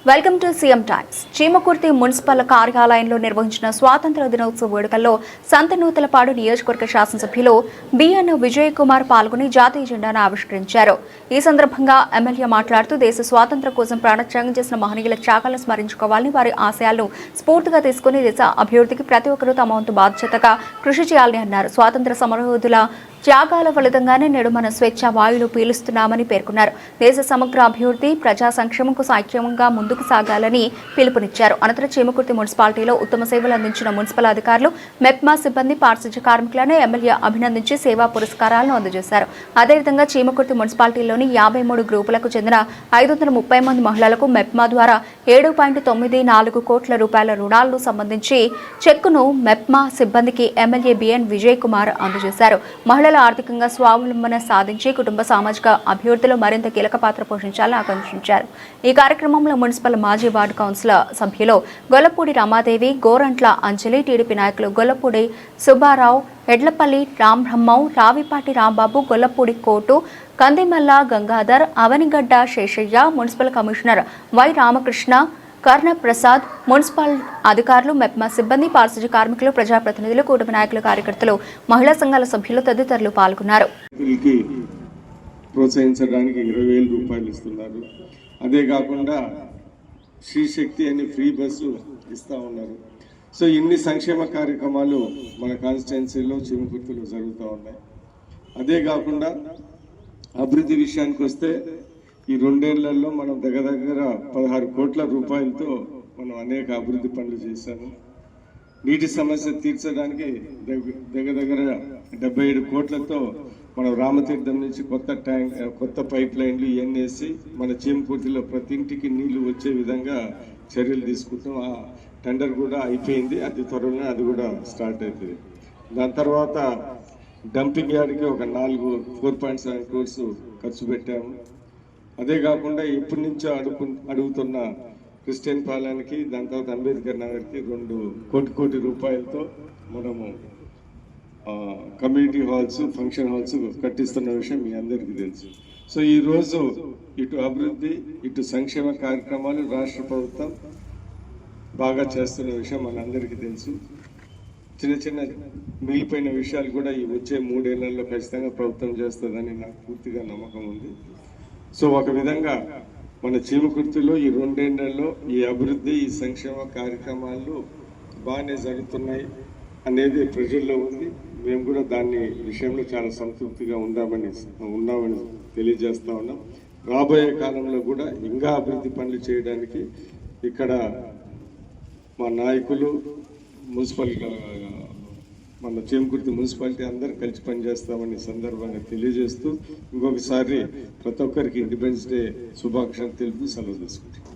Welcome to CM Times. Chimakurthi municipal కార్యాలయంలో నిర్వహించిన స్వాతంత్ర దినోత్సవ వేడుకల్లో సంతనూతలపాడు నియోజకవర్గ శాసనసభ్యులు బిఎన్ విజయ్ కుమార్ పాల్గొని జాతీయ జెండాను ఆవిష్కరించారు. ఈ సందర్భంగా ఎమ్మెల్యే మాట్లాడుతూ దేశ స్వాతంత్ర్యం కోసం ప్రాణత్యాగం చేసిన మహనీయుల త్యాగాలను స్మరించుకోవాలని, వారి ఆశయాలను స్ఫూర్తిగా తీసుకుని దేశ అభివృద్ధికి ప్రతి ఒక్కరూ తమ వంతు బాధ్యతగా కృషి చేయాలని అన్నారు. స్వాతంత్ర సమరయోధుల త్యాగాల ఫలితంగానే నేడు మనం స్వేచ్ఛ వాయువులు పీలుస్తున్నామని పేర్కొన్నారు. దేశ సమగ్ర అభివృద్ధి, ప్రజా సంక్షేమంకు సాక్ష్యంగా ముందుకు సాగాలని పిలుపునిచ్చారు. అనంతరం చీమకుర్తి మున్సిపాలిటీలో ఉత్తమ సేవలు అందించిన మున్సిపల్ అధికారులు, మెప్మా సిబ్బంది, పారిశుధ్య కార్మికులను ఎమ్మెల్యే అభినందించి సేవా పురస్కారాలను అందజేశారు. అదేవిధంగా చీమకుర్తి మున్సిపాలిటీలోని 53 గ్రూపులకు చెందిన 530 మంది మహిళలకు మెప్మా ద్వారా 7.94 కోట్ల రూపాయల రుణాలకు సంబంధించి చెక్కును మెప్మా సిబ్బందికి ఎమ్మెల్యే బిఎన్ విజయ్ కుమార్ అందజేశారు. మహిళలు ఆర్థికంగా స్వావలంబన సాధించి కుటుంబ సామాజిక అభివృద్ధిలో మరింత కీలక పాత్ర పోషించాలని ఆకాంక్షించారు. ఈ కార్యక్రమంలో మున్సిపల్ మాజీ వార్డు కౌన్సిల్ సభ్యులు గొల్లపూడి రమాదేవి, గోరంట్ల అంజలి, టీడీపీ నాయకులు Gollapudi Subbarao, Edlapalli Rambrahmam, Ravipati Rambabu, Gollapudi Kotu, Kandimalla Gangadhar, Avanigadda Seshaiah, municipal commissioner Y Ramakrishna, Karnaprasad, municipal అధికారులు, మెప్మా సిబ్బంది, పారిశుధ్య కార్మికులు, ప్రజాప్రతినిధులు, కూటమి నాయకులు, కార్యకర్తలు, మహిళా సంఘాల సభ్యులు తదితరులు పాల్గొన్నారు. ప్రోత్సహించడానికి 20,000 రూపాయలు ఇస్తున్నారు. అదే కాకుండా శ్రీశక్తి అని ఫ్రీ బస్సు ఇస్తూ ఉన్నారు. సో ఇన్ని సంక్షేమ కార్యక్రమాలు మన కాన్స్టిట్యున్సీలో చీమకుర్తిలో జరుగుతూ ఉన్నాయి. అదే కాకుండా అభివృద్ధి విషయానికి వస్తే ఈ 2 ఏళ్లలో మనం దగ్గర 16 కోట్ల రూపాయలతో మనం అనేక అభివృద్ధి పనులు చేశాము. నీటి సమస్య తీర్చడానికి దగ్గర 77 కోట్లతో మనం రామతీర్థం నుంచి కొత్త పైప్ లైన్లు ఇవన్నీ మన చీమకుర్తిలో ప్రతి ఇంటికి నీళ్లు వచ్చే విధంగా చర్యలు తీసుకుంటాం. ఆ టెండర్ కూడా అయిపోయింది, అది త్వరలో అది కూడా స్టార్ట్ అవుతుంది. దాని తర్వాత డంపింగ్ యార్డ్కి ఒక 4.7 crores ఖర్చు పెట్టాము. అదే కాకుండా ఇప్పటి నుంచో అడుగుతున్న క్రిస్టియన్ పాలనకి, దాని తర్వాత అంబేద్కర్ నగర్కి 2 కోటి రూపాయలతో మనము కమ్యూనిటీ హాల్స్, ఫంక్షన్ హాల్స్ కట్టిస్తున్న విషయం మీ అందరికీ తెలుసు. సో ఈరోజు ఇటు అభివృద్ధి, ఇటు సంక్షేమ కార్యక్రమాలు రాష్ట్ర ప్రభుత్వం బాగా చేస్తున్న విషయం మనందరికీ తెలుసు. చిన్న మిగిలిపోయిన విషయాలు కూడా ఈ వచ్చే 3 ఏళ్లలో ఖచ్చితంగా ప్రభుత్వం చేస్తుందని నాకు పూర్తిగా నమ్మకం ఉంది. సో ఒక విధంగా మన చీమకుర్తిలో ఈ 2 ఏళ్లలో ఈ అభివృద్ధి, ఈ సంక్షేమ కార్యక్రమాలు బాగానే జరుగుతున్నాయి అనేది ప్రజల్లో ఉంది. మేము కూడా దాని విషయంలో చాలా సంతృప్తిగా ఉన్నామని తెలియజేస్తా ఉన్నాం. రాబోయే కాలంలో కూడా ఇంకా అభివృద్ధి పనులు చేయడానికి ఇక్కడ మా నాయకులు, మన చీమకుర్తి మున్సిపాలిటీ అందరూ కలిసి పనిచేస్తామని సందర్భంగా తెలియజేస్తూ ఇంకొకసారి ప్రతి ఒక్కరికి ఇండిపెండెన్స్ డే శుభాకాంక్షలు తెలుపుతూ సెలవు తీసుకుంటాం.